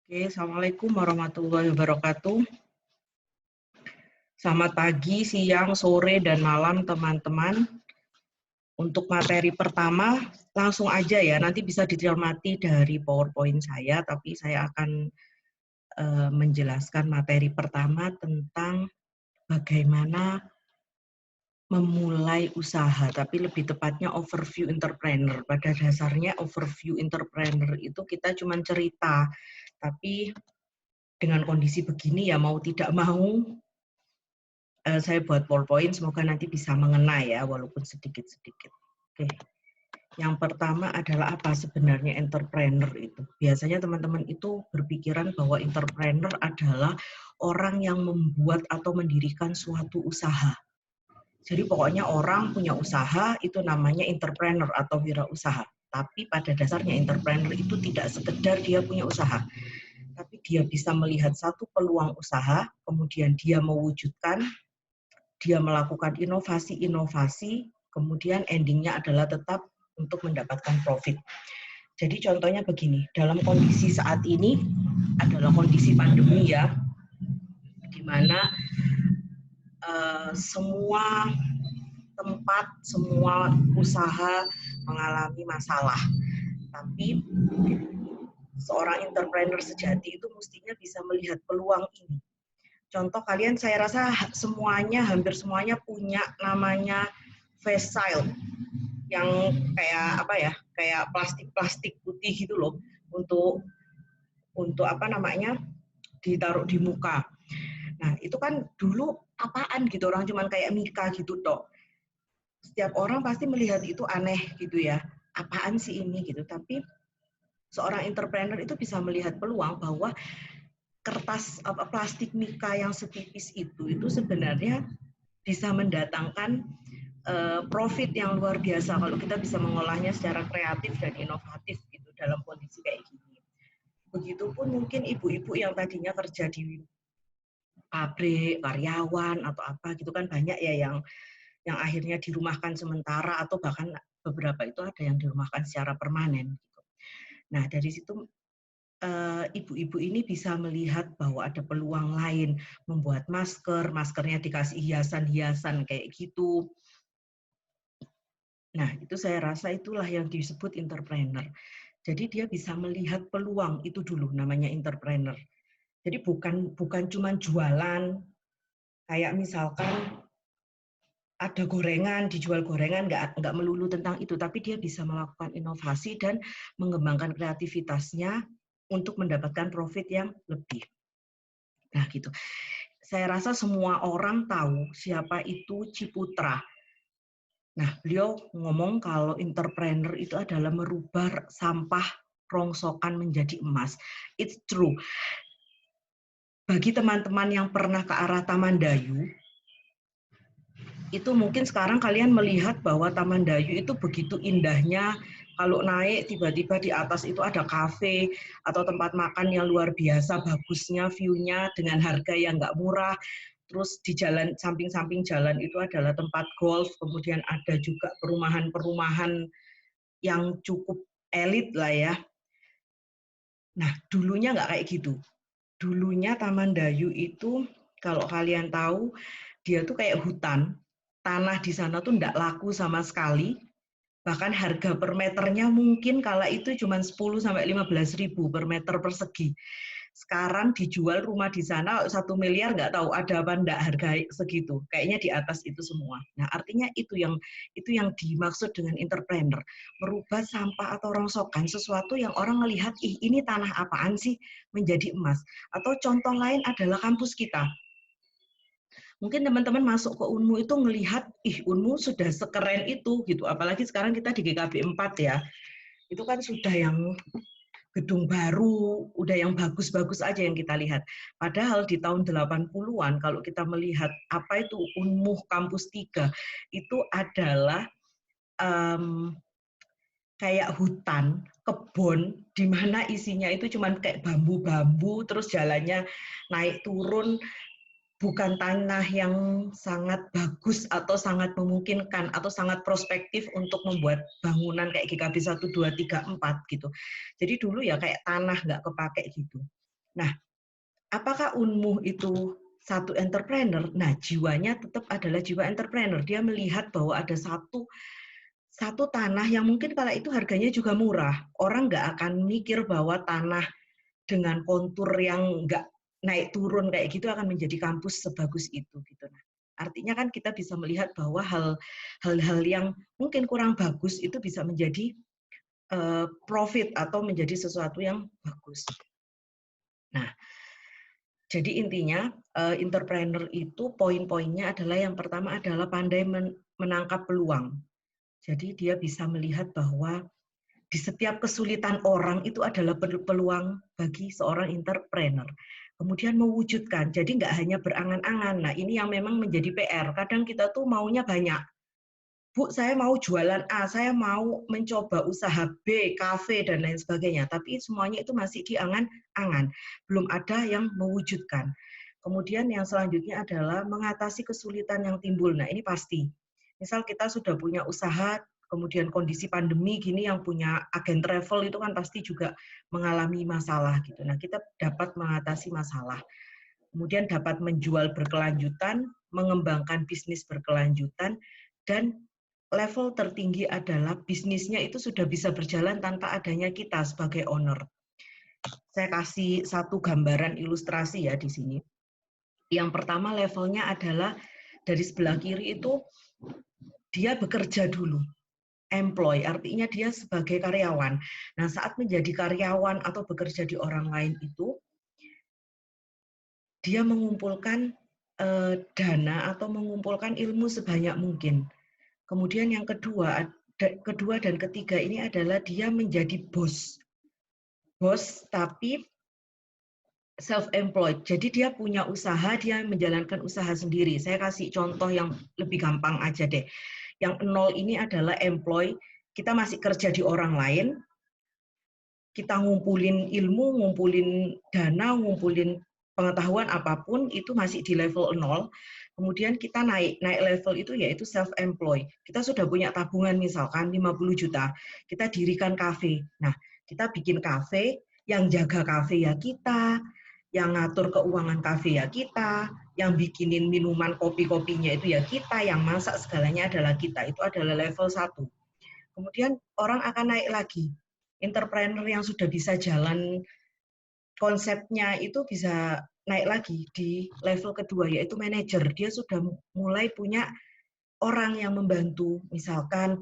Oke, Assalamualaikum warahmatullahi wabarakatuh. Selamat pagi, siang, sore, dan malam teman-teman. Untuk materi pertama, langsung aja ya, nanti bisa dicermati dari PowerPoint saya, tapi saya akan menjelaskan materi pertama tentang bagaimana memulai usaha, tapi lebih tepatnya overview entrepreneur. Pada dasarnya overview entrepreneur itu kita cuma cerita, tapi dengan kondisi begini ya mau tidak mau saya buat PowerPoint, semoga nanti bisa mengena ya, walaupun sedikit-sedikit. Oke. Yang pertama adalah apa sebenarnya entrepreneur itu. Biasanya teman-teman itu berpikiran bahwa entrepreneur adalah orang yang membuat atau mendirikan suatu usaha. Jadi pokoknya orang punya usaha itu namanya entrepreneur atau wirausaha. Tapi pada dasarnya entrepreneur itu tidak sekedar dia punya usaha, tapi dia bisa melihat satu peluang usaha, kemudian dia mewujudkan, dia melakukan inovasi-inovasi, kemudian endingnya adalah tetap untuk mendapatkan profit. Jadi contohnya begini, dalam kondisi saat ini adalah kondisi pandemi ya, di mana semua tempat, semua usaha mengalami masalah. Tapi seorang entrepreneur sejati itu mestinya bisa melihat peluang ini. Contoh kalian saya rasa semuanya, hampir semuanya punya namanya face shield yang kayak apa ya, kayak plastik putih gitu loh, untuk apa namanya, ditaruh di muka. Nah itu kan dulu apaan gitu, orang cuman kayak Mika gitu toh. Setiap orang pasti melihat itu aneh gitu ya, apaan sih ini gitu. Tapi seorang entrepreneur itu bisa melihat peluang bahwa kertas plastik Mika yang setipis itu sebenarnya bisa mendatangkan profit yang luar biasa kalau kita bisa mengolahnya secara kreatif dan inovatif gitu dalam kondisi kayak gini. Begitupun mungkin ibu-ibu yang tadinya kerja di pabrik, karyawan atau apa gitu kan banyak ya yang akhirnya dirumahkan sementara atau bahkan beberapa itu ada yang dirumahkan secara permanen gitu. Nah, dari situ ibu-ibu ini bisa melihat bahwa ada peluang lain, membuat masker, maskernya dikasih hiasan-hiasan kayak gitu. Nah, itu saya rasa itulah yang disebut entrepreneur. Jadi dia bisa melihat peluang, itu dulu namanya entrepreneur. Jadi bukan cuma jualan, kayak misalkan ada gorengan, dijual gorengan, nggak melulu tentang itu, tapi dia bisa melakukan inovasi dan mengembangkan kreativitasnya untuk mendapatkan profit yang lebih. Nah, gitu. Saya rasa semua orang tahu siapa itu Ciputra. Nah, beliau ngomong kalau entrepreneur itu adalah merubah sampah rongsokan menjadi emas. It's true. Bagi teman-teman yang pernah ke arah Taman Dayu, itu mungkin sekarang kalian melihat bahwa Taman Dayu itu begitu indahnya. Kalau naik tiba-tiba di atas itu ada kafe atau tempat makan yang luar biasa bagusnya view-nya dengan harga yang nggak murah. Terus di jalan samping-samping jalan itu adalah tempat golf, kemudian ada juga perumahan-perumahan yang cukup elit lah ya. Nah, dulunya nggak kayak gitu. Dulunya Taman Dayu itu, kalau kalian tahu, dia tuh kayak hutan. Tanah di sana tuh nggak laku sama sekali. Bahkan harga per meternya mungkin kala itu cuma 10-15 ribu per meter persegi. Sekarang dijual rumah di sana 1 miliar, nggak tahu ada apa enggak harga segitu. Kayaknya di atas itu semua. Nah, artinya itu yang dimaksud dengan entrepreneur. Merubah sampah atau rongsokan sesuatu yang orang melihat, ih ini tanah apaan sih, menjadi emas. Atau contoh lain adalah kampus kita. Mungkin teman-teman masuk ke Unmu itu ngelihat, ih Unmu sudah sekeren itu gitu. Apalagi sekarang kita di GKB 4 ya. Itu kan sudah yang gedung baru, udah yang bagus-bagus aja yang kita lihat. Padahal di tahun 80-an kalau kita melihat apa itu Unmuh Kampus 3, itu adalah kayak hutan, kebun, di mana isinya itu cuman kayak bambu-bambu, terus jalannya naik turun, bukan tanah yang sangat bagus atau sangat memungkinkan atau sangat prospektif untuk membuat bangunan kayak GKB 1, 2, 3, 4 gitu. Jadi dulu ya kayak tanah nggak kepake gitu. Nah, apakah Unmuh itu satu entrepreneur? Nah, jiwanya tetap adalah jiwa entrepreneur. Dia melihat bahwa ada satu tanah yang mungkin kala itu harganya juga murah. Orang nggak akan mikir bahwa tanah dengan kontur yang nggak naik turun kayak gitu akan menjadi kampus sebagus itu gitu. Nah, artinya kan kita bisa melihat bahwa hal-hal yang mungkin kurang bagus itu bisa menjadi profit atau menjadi sesuatu yang bagus. Nah, jadi intinya entrepreneur itu poin-poinnya adalah yang pertama adalah pandai menangkap peluang. Jadi dia bisa melihat bahwa di setiap kesulitan orang itu adalah peluang bagi seorang entrepreneur. Kemudian mewujudkan, jadi nggak hanya berangan-angan. Nah ini yang memang menjadi PR. Kadang kita tuh maunya banyak. Bu, saya mau jualan A, saya mau mencoba usaha B, kafe, dan lain sebagainya. Tapi semuanya itu masih di angan-angan. Belum ada yang mewujudkan. Kemudian yang selanjutnya adalah mengatasi kesulitan yang timbul. Nah ini pasti. Misal kita sudah punya usaha, kemudian kondisi pandemi gini yang punya agen travel itu kan pasti juga mengalami masalah gitu. Nah, kita dapat mengatasi masalah. Kemudian dapat menjual berkelanjutan, mengembangkan bisnis berkelanjutan, dan level tertinggi adalah bisnisnya itu sudah bisa berjalan tanpa adanya kita sebagai owner. Saya kasih satu gambaran ilustrasi ya di sini. Yang pertama levelnya adalah dari sebelah kiri itu dia bekerja dulu. Employ, artinya dia sebagai karyawan. Nah, saat menjadi karyawan atau bekerja di orang lain itu, dia mengumpulkan dana atau mengumpulkan ilmu sebanyak mungkin. Kemudian yang kedua dan ketiga ini adalah dia menjadi bos. Bos tapi self-employed. Jadi dia punya usaha, dia menjalankan usaha sendiri. Saya kasih contoh yang lebih gampang aja deh. Yang nol ini adalah employ, kita masih kerja di orang lain, kita ngumpulin ilmu, ngumpulin dana, ngumpulin pengetahuan apapun, itu masih di level nol. Kemudian kita naik level itu yaitu self-employed. Kita sudah punya tabungan misalkan 50 juta, kita dirikan kafe. Nah, kita bikin kafe, yang jaga kafe ya kita, yang ngatur keuangan kafe ya kita, yang bikinin minuman kopi-kopinya itu ya kita, yang masak segalanya adalah kita. Itu adalah level 1. Kemudian orang akan naik lagi. Entrepreneur yang sudah bisa jalan konsepnya itu bisa naik lagi di level kedua, yaitu manajer. Dia sudah mulai punya orang yang membantu. Misalkan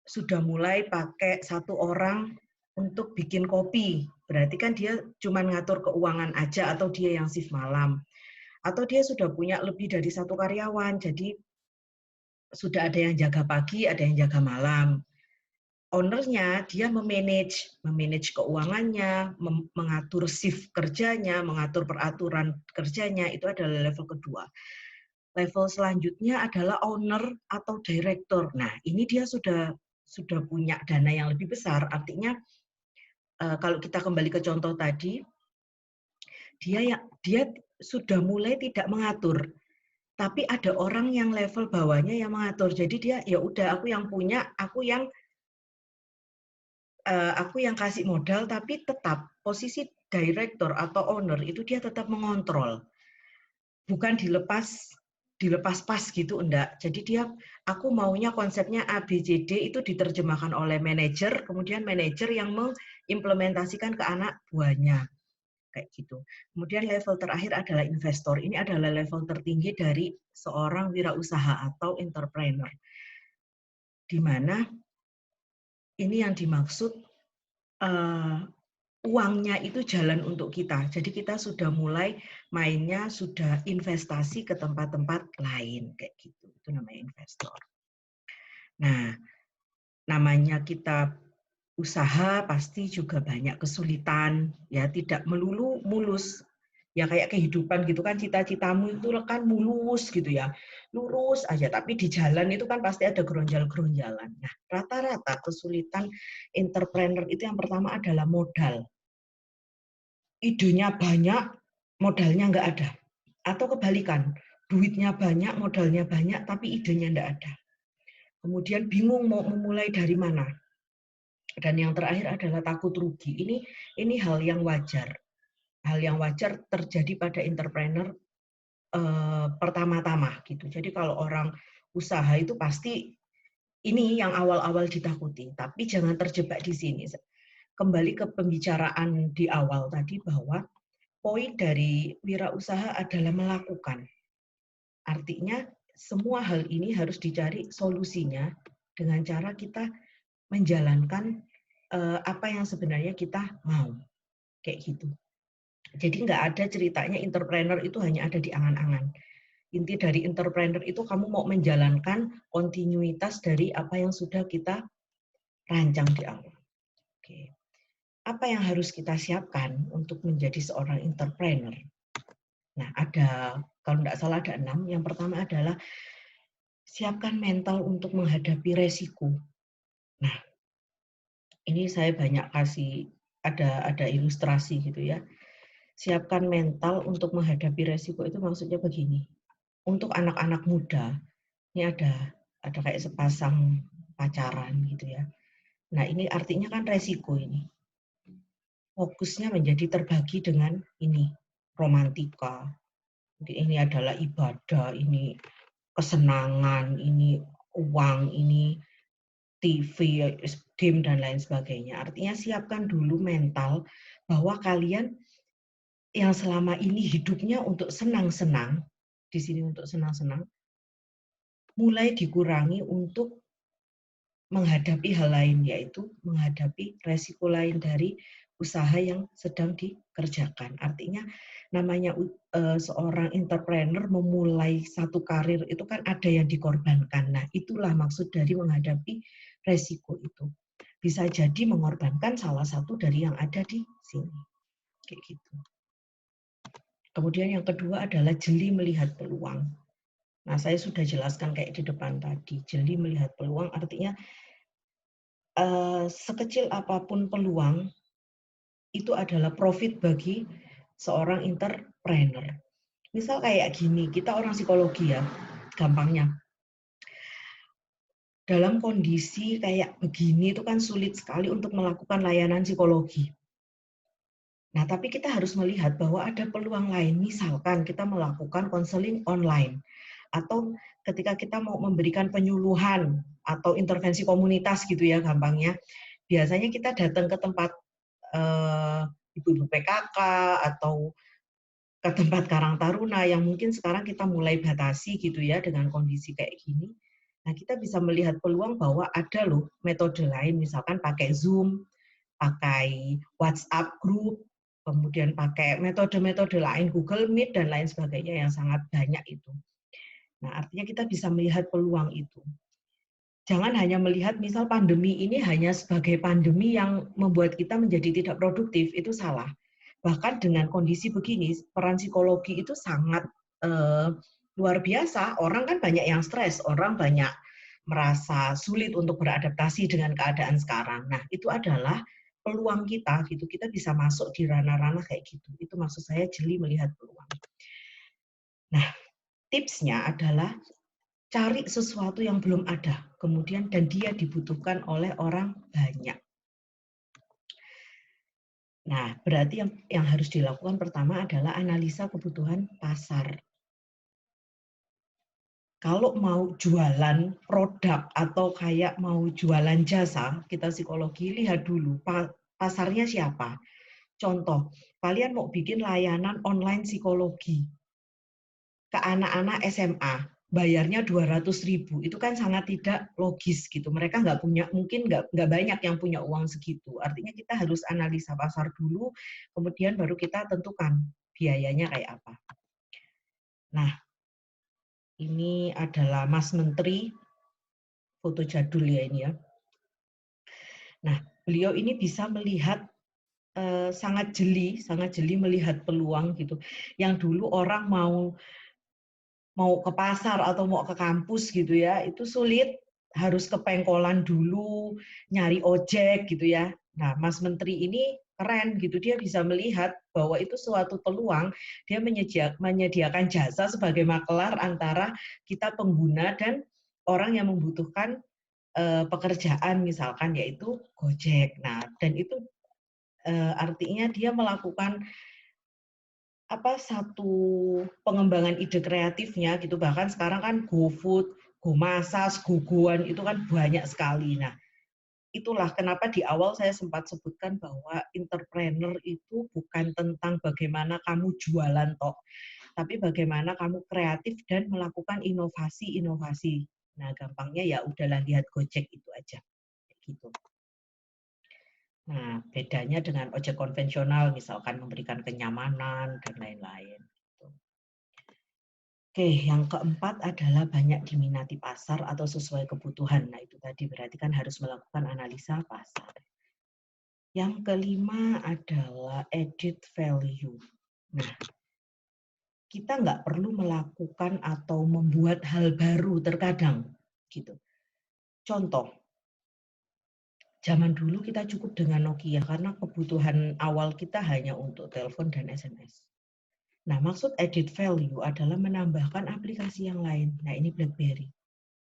sudah mulai pakai satu orang untuk bikin kopi. Berarti kan dia cuma ngatur keuangan aja, atau dia yang shift malam. Atau dia sudah punya lebih dari satu karyawan, jadi sudah ada yang jaga pagi, ada yang jaga malam. Ownernya dia memanage keuangannya, mengatur shift kerjanya, mengatur peraturan kerjanya, itu adalah level kedua. Level selanjutnya adalah owner atau director. Nah, ini dia sudah punya dana yang lebih besar. Artinya kalau kita kembali ke contoh tadi, dia sudah mulai tidak mengatur, tapi ada orang yang level bawahnya yang mengatur. Jadi dia ya udah, aku yang punya, aku yang kasih modal, tapi tetap posisi director atau owner itu dia tetap mengontrol, bukan dilepas pas gitu, enggak. Jadi dia, aku maunya konsepnya A, B, C, D itu diterjemahkan oleh manajer, kemudian manajer yang mengimplementasikan ke anak buahnya kayak gitu. Kemudian level terakhir adalah investor. Ini adalah level tertinggi dari seorang wirausaha atau entrepreneur, di mana ini yang dimaksud uangnya itu jalan untuk kita. Jadi kita sudah mulai mainnya, sudah investasi ke tempat-tempat lain kayak gitu. Itu namanya investor. Nah, namanya kita usaha pasti juga banyak kesulitan, ya tidak melulu mulus. Ya kayak kehidupan gitu kan, cita-citamu itu kan mulus gitu ya, lurus aja, tapi di jalan itu kan pasti ada geronjal-geronjalan. Nah, rata-rata kesulitan entrepreneur itu yang pertama adalah modal. Idenya banyak, modalnya nggak ada. Atau kebalikan, duitnya banyak, modalnya banyak, tapi idenya nggak ada. Kemudian bingung mau memulai dari mana. Dan yang terakhir adalah takut rugi. Ini hal yang wajar. hal yang wajar terjadi pada entrepreneur pertama-tama gitu. Jadi kalau orang usaha itu pasti ini yang awal-awal ditakuti, tapi jangan terjebak di sini. Kembali ke pembicaraan di awal tadi bahwa poin dari wirausaha adalah melakukan. Artinya semua hal ini harus dicari solusinya dengan cara kita menjalankan apa yang sebenarnya kita mau, kayak gitu. Jadi nggak ada ceritanya entrepreneur itu hanya ada di angan-angan. Inti dari entrepreneur itu kamu mau menjalankan kontinuitas dari apa yang sudah kita rancang di awal. Oke. Apa yang harus kita siapkan untuk menjadi seorang entrepreneur? Nah, kalau tidak salah ada 6. Yang pertama adalah siapkan mental untuk menghadapi resiko. Nah, ini saya banyak kasih ada ilustrasi gitu ya. Siapkan mental untuk menghadapi resiko itu maksudnya begini. Untuk anak-anak muda, ini ada kayak sepasang pacaran gitu ya. Nah, ini artinya kan resiko ini. Fokusnya menjadi terbagi dengan ini, romantika. Ini adalah ibadah, ini kesenangan, ini uang, ini TV, game, dan lain sebagainya. Artinya siapkan dulu mental bahwa kalian yang selama ini hidupnya untuk senang-senang, di sini untuk senang-senang, mulai dikurangi untuk menghadapi hal lain, yaitu menghadapi resiko lain dari usaha yang sedang dikerjakan. Artinya namanya seorang entrepreneur memulai satu karir itu kan ada yang dikorbankan. Nah, itulah maksud dari menghadapi resiko itu. Bisa jadi mengorbankan salah satu dari yang ada di sini. Kayak gitu. Kemudian yang kedua adalah jeli melihat peluang. Nah, saya sudah jelaskan kayak di depan tadi. Jeli melihat peluang artinya sekecil apapun peluang, itu adalah profit bagi seorang entrepreneur. Misal kayak gini, kita orang psikologi ya, gampangnya. Dalam kondisi kayak begini itu kan sulit sekali untuk melakukan layanan psikologi. Nah, tapi kita harus melihat bahwa ada peluang lain. Misalkan kita melakukan konseling online. Atau ketika kita mau memberikan penyuluhan atau intervensi komunitas gitu ya gampangnya. Biasanya kita datang ke tempat ibu-ibu PKK atau ke tempat Karang Taruna yang mungkin sekarang kita mulai batasi gitu ya dengan kondisi kayak gini. Nah, kita bisa melihat peluang bahwa ada loh metode lain, misalkan pakai Zoom, pakai WhatsApp group, kemudian pakai metode-metode lain, Google Meet, dan lain sebagainya yang sangat banyak itu. Nah, artinya kita bisa melihat peluang itu. Jangan hanya melihat misal pandemi ini hanya sebagai pandemi yang membuat kita menjadi tidak produktif, itu salah. Bahkan dengan kondisi begini, peran psikologi itu sangat luar biasa. Orang kan banyak yang stres, orang banyak merasa sulit untuk beradaptasi dengan keadaan sekarang. Nah, itu adalah peluang kita gitu. Kita bisa masuk di ranah-ranah kayak gitu. Itu maksud saya jeli melihat peluang. Nah, tipsnya adalah cari sesuatu yang belum ada, kemudian dan dia dibutuhkan oleh orang banyak. Nah, berarti yang harus dilakukan pertama adalah analisa kebutuhan pasar. Kalau mau jualan produk atau kayak mau jualan jasa, kita psikologi lihat dulu pasarnya siapa. Contoh, kalian mau bikin layanan online psikologi ke anak-anak SMA, bayarnya 200.000, itu kan sangat tidak logis gitu. Mereka mungkin nggak banyak yang punya uang segitu. Artinya kita harus analisa pasar dulu, kemudian baru kita tentukan biayanya kayak apa. Nah, ini adalah Mas Menteri, foto jadul ya ini ya. Nah, beliau ini bisa melihat sangat jeli melihat peluang gitu. Yang dulu orang mau ke pasar atau mau ke kampus gitu ya, itu sulit, harus ke pengkolan dulu, nyari ojek gitu ya. Nah, Mas Menteri ini keren gitu, dia bisa melihat bahwa itu suatu peluang, dia menyediakan jasa sebagai makelar antara kita pengguna dan orang yang membutuhkan pekerjaan misalkan yaitu Gojek. Nah, dan itu artinya dia melakukan satu pengembangan ide kreatifnya gitu. Bahkan sekarang kan GoFood, GoMasak, GoGoan itu kan banyak sekali. Nah, itulah kenapa di awal saya sempat sebutkan bahwa entrepreneur itu bukan tentang bagaimana kamu jualan tok, tapi bagaimana kamu kreatif dan melakukan inovasi-inovasi. Nah, gampangnya ya udahlah lihat Gojek itu aja. Gitu. Nah, bedanya dengan ojek konvensional, misalkan memberikan kenyamanan dan lain-lain. Oke, yang keempat adalah banyak diminati pasar atau sesuai kebutuhan. Nah, itu tadi berarti kan harus melakukan analisa pasar. Yang kelima adalah added value. Nah, kita nggak perlu melakukan atau membuat hal baru terkadang. Gitu. Contoh, zaman dulu kita cukup dengan Nokia karena kebutuhan awal kita hanya untuk telepon dan SMS. Nah, maksud added value adalah menambahkan aplikasi yang lain. Nah, ini BlackBerry.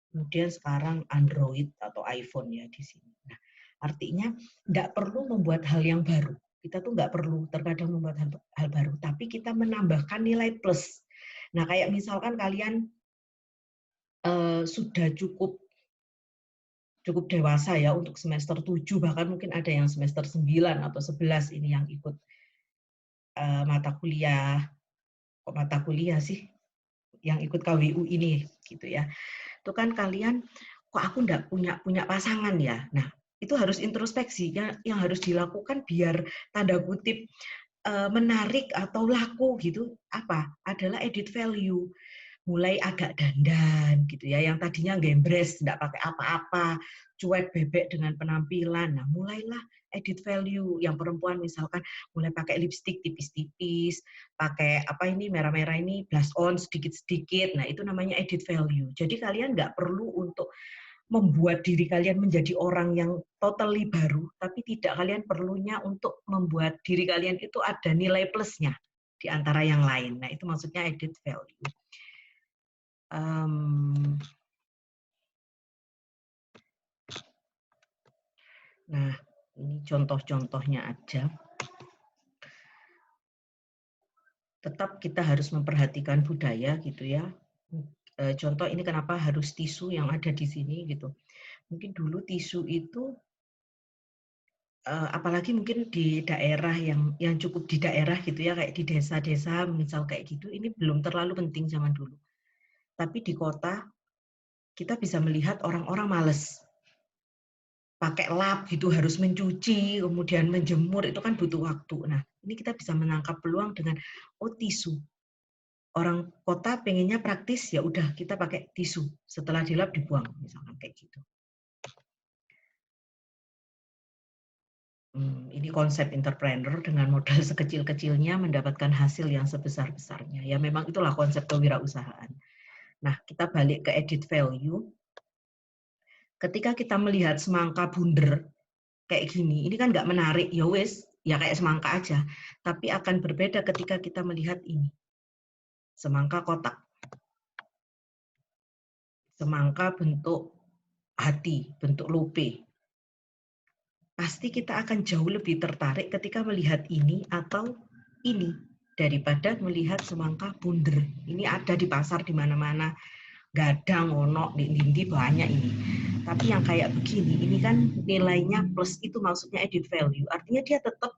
Kemudian sekarang Android atau iPhone ya di sini. Nah, artinya nggak perlu membuat hal yang baru. Kita tuh nggak perlu terkadang membuat hal baru, tapi kita menambahkan nilai plus. Nah, kayak misalkan kalian sudah cukup dewasa ya untuk semester 7, bahkan mungkin ada yang semester 9 atau 11 ini yang ikut mata kuliah sih, yang ikut KWU ini gitu ya. Itu kan kalian kok aku enggak punya pasangan ya. Nah, itu harus introspeksi ya, yang harus dilakukan biar tanda kutip menarik atau laku gitu adalah added value. Mulai agak dandan gitu ya, yang tadinya gembres enggak pakai apa-apa, cuek bebek dengan penampilan. Nah, mulailah added value. Yang perempuan misalkan mulai pakai lipstik tipis-tipis, pakai merah-merah ini blush on sedikit-sedikit. Nah, itu namanya added value. Jadi kalian nggak perlu untuk membuat diri kalian menjadi orang yang totally baru, tapi tidak, kalian perlunya untuk membuat diri kalian itu ada nilai plusnya di antara yang lain. Nah, itu maksudnya added value. Nah, ini contoh-contohnya aja. Tetap kita harus memperhatikan budaya gitu ya. Contoh ini kenapa harus tisu yang ada di sini gitu. Mungkin dulu tisu itu apalagi mungkin di daerah yang cukup di daerah gitu ya, kayak di desa-desa misal kayak gitu, ini belum terlalu penting zaman dulu. Tapi di kota kita bisa melihat orang-orang males pakai lap gitu, harus mencuci, kemudian menjemur, itu kan butuh waktu. Nah, ini kita bisa menangkap peluang dengan tisu. Orang kota pengennya praktis, ya udah kita pakai tisu. Setelah dilap dibuang, misalkan kayak gitu. Ini konsep entrepreneur dengan modal sekecil-kecilnya mendapatkan hasil yang sebesar-besarnya. Ya memang itulah konsep kewirausahaan. Nah, kita balik ke added value. Ketika kita melihat semangka bunder kayak gini, ini kan nggak menarik, ya wes, ya kayak semangka aja. Tapi akan berbeda ketika kita melihat ini. Semangka kotak. Semangka bentuk hati, bentuk lope. Pasti kita akan jauh lebih tertarik ketika melihat ini atau ini daripada melihat semangka bunder. Ini ada di pasar di mana-mana, gadang, ono, di banyak ini. Tapi yang kayak begini, ini kan nilainya plus, itu maksudnya added value. Artinya dia tetap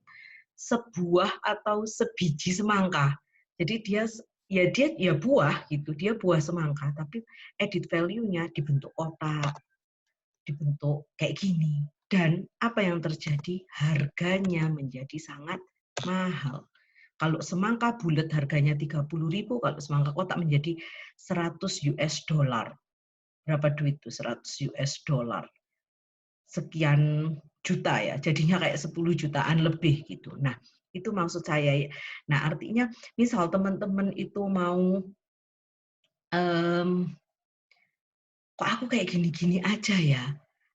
sebuah atau sebiji semangka. Jadi dia buah gitu, dia buah semangka, tapi added value-nya dibentuk kotak, dibentuk kayak gini. Dan apa yang terjadi? Harganya menjadi sangat mahal. Kalau semangka bulat harganya 30.000, kalau semangka kotak menjadi 100 US dollar. Berapa duit tuh 100 US dollar? Sekian juta ya, jadinya kayak 10 jutaan lebih gitu. Nah, itu maksud saya. Nah, artinya misal teman-teman itu mau kok aku kayak gini-gini aja ya.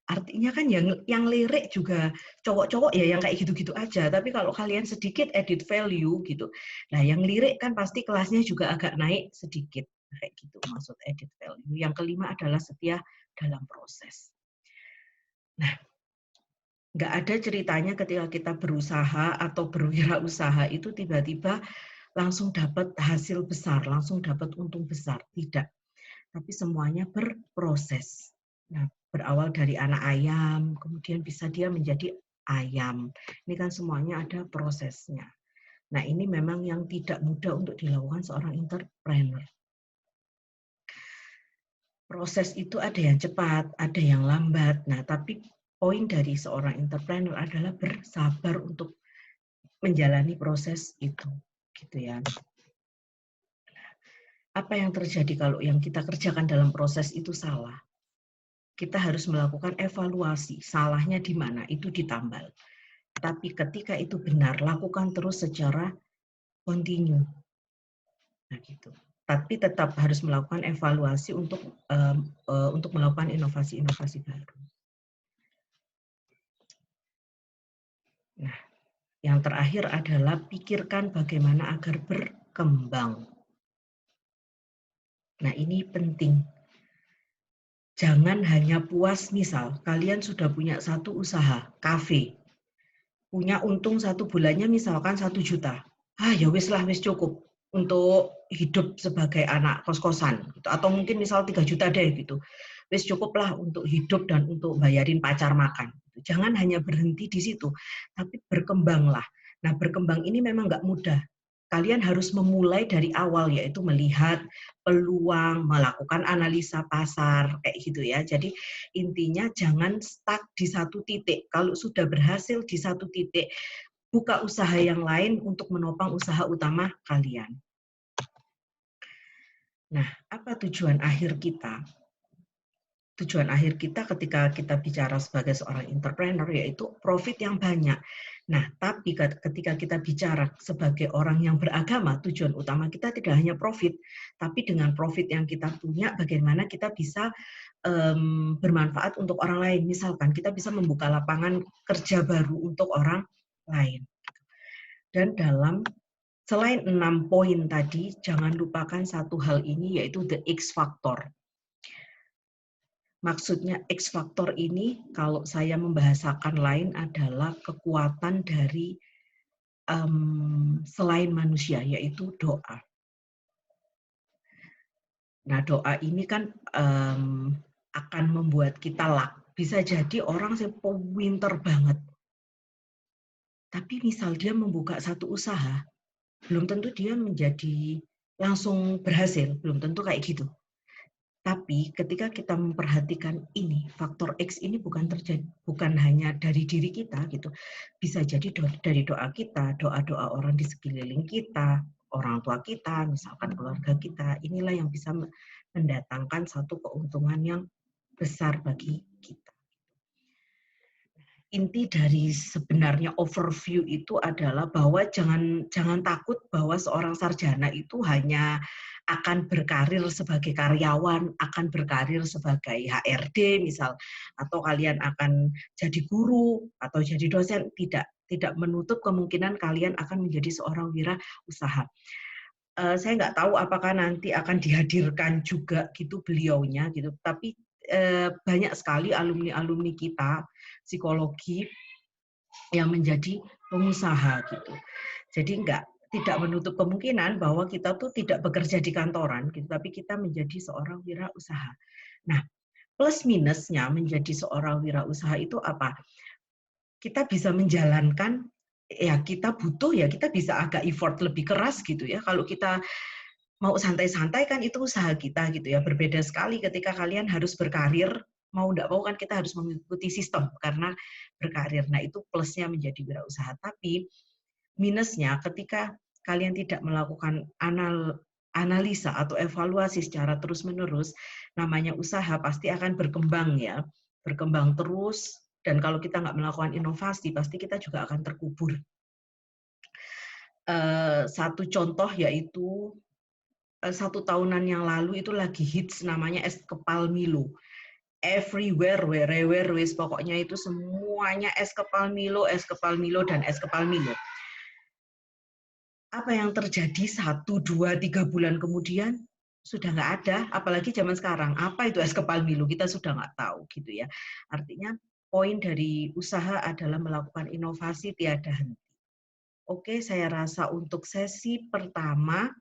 Artinya kan yang lirik juga cowok-cowok ya yang kayak gitu-gitu aja. Tapi kalau kalian sedikit added value gitu, nah yang lirik kan pasti kelasnya juga agak naik sedikit. Kayak gitu maksud added value. Yang kelima adalah setia dalam proses. Nah, nggak ada ceritanya ketika kita berusaha atau berwirausaha itu tiba-tiba langsung dapat hasil besar, langsung dapat untung besar. Tidak. Tapi semuanya berproses. Nah, berawal dari anak ayam, kemudian bisa dia menjadi ayam. Ini kan semuanya ada prosesnya. Nah, ini memang yang tidak mudah untuk dilakukan seorang entrepreneur. Proses itu ada yang cepat, ada yang lambat. Nah, tapi poin dari seorang entrepreneur adalah bersabar untuk menjalani proses itu, gitu ya. Apa yang terjadi kalau yang kita kerjakan dalam proses itu salah? Kita harus melakukan evaluasi, salahnya di mana, itu ditambal. Tapi ketika itu benar, lakukan terus secara kontinu. Nah, gitu. Tapi tetap harus melakukan evaluasi untuk melakukan inovasi-inovasi baru. Nah, yang terakhir adalah pikirkan bagaimana agar berkembang. Nah, ini penting. Jangan hanya puas, misal kalian sudah punya satu usaha, kafe, punya untung satu bulannya misalkan 1 juta. Ya wis lah, wis cukup untuk hidup sebagai anak kos-kosan gitu. Atau mungkin misal 3 juta deh gitu. Wis cukup lah untuk hidup dan untuk bayarin pacar makan. Jangan hanya berhenti di situ, tapi berkembanglah. Nah, berkembang ini memang nggak mudah. Kalian harus memulai dari awal, yaitu melihat peluang, melakukan analisa pasar, kayak gitu ya. Jadi intinya jangan stuck di satu titik. Kalau sudah berhasil di satu titik, buka usaha yang lain untuk menopang usaha utama kalian. Nah, apa tujuan akhir kita? Tujuan akhir kita ketika kita bicara sebagai seorang entrepreneur yaitu profit yang banyak. Nah, tapi ketika kita bicara sebagai orang yang beragama, tujuan utama kita tidak hanya profit, tapi dengan profit yang kita punya, bagaimana kita bisa bermanfaat untuk orang lain. Misalkan kita bisa membuka lapangan kerja baru untuk orang lain. Dan selain 6 poin tadi, jangan lupakan satu hal ini, yaitu the X factor. Maksudnya X factor ini, kalau saya membahasakan lain, adalah kekuatan dari selain manusia, yaitu doa. Nah, doa ini kan akan membuat kita luck. Bisa jadi orang yang pinter banget, tapi misal dia membuka satu usaha, belum tentu dia menjadi langsung berhasil, belum tentu kayak gitu. Tapi ketika kita memperhatikan ini, faktor X ini bukan hanya dari diri kita gitu. Bisa jadi dari doa kita, doa-doa orang di sekeliling kita, orang tua kita, misalkan keluarga kita. Inilah yang bisa mendatangkan satu keuntungan yang besar bagi kita. Inti dari sebenarnya overview itu adalah bahwa jangan takut bahwa seorang sarjana itu hanya akan berkarir sebagai karyawan, akan berkarir sebagai HRD misal, atau kalian akan jadi guru atau jadi dosen. Tidak menutup kemungkinan kalian akan menjadi seorang wirausaha. Saya nggak tahu apakah nanti akan dihadirkan juga gitu beliaunya gitu, tapi banyak sekali alumni-alumni kita psikologi yang menjadi pengusaha gitu. Jadi tidak menutup kemungkinan bahwa kita tuh tidak bekerja di kantoran gitu, tapi kita menjadi seorang wirausaha. Nah, plus minusnya menjadi seorang wirausaha itu apa? Kita bisa menjalankan, ya kita butuh ya, kita bisa agak effort lebih keras gitu ya. Kalau kita mau santai-santai kan itu usaha kita gitu ya. Berbeda sekali ketika kalian harus berkarir, mau enggak mau kan kita harus mengikuti sistem karena berkarir. Nah, itu plusnya menjadi wirausaha. Tapi minusnya ketika kalian tidak melakukan analisa atau evaluasi secara terus-menerus, namanya usaha pasti akan berkembang ya. Berkembang terus, dan kalau kita nggak melakukan inovasi, pasti kita juga akan terkubur. Satu contoh yaitu 1 tahunan yang lalu itu lagi hits namanya es kepal Milo. Everywhere, wherever, pokoknya itu semuanya es kepal Milo, dan es kepal Milo. Apa yang terjadi 1, 2, 3 bulan kemudian? Sudah nggak ada, apalagi zaman sekarang. Apa itu es kepal Milo? Kita sudah nggak tahu gitu ya. Artinya poin dari usaha adalah melakukan inovasi tiada henti. Oke, saya rasa untuk sesi pertama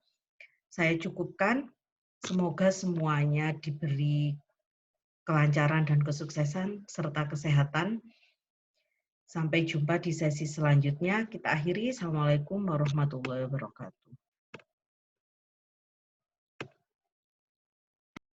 saya cukupkan. Semoga semuanya diberi kelancaran dan kesuksesan serta kesehatan. Sampai jumpa di sesi selanjutnya. Kita akhiri. Assalamualaikum warahmatullahi wabarakatuh.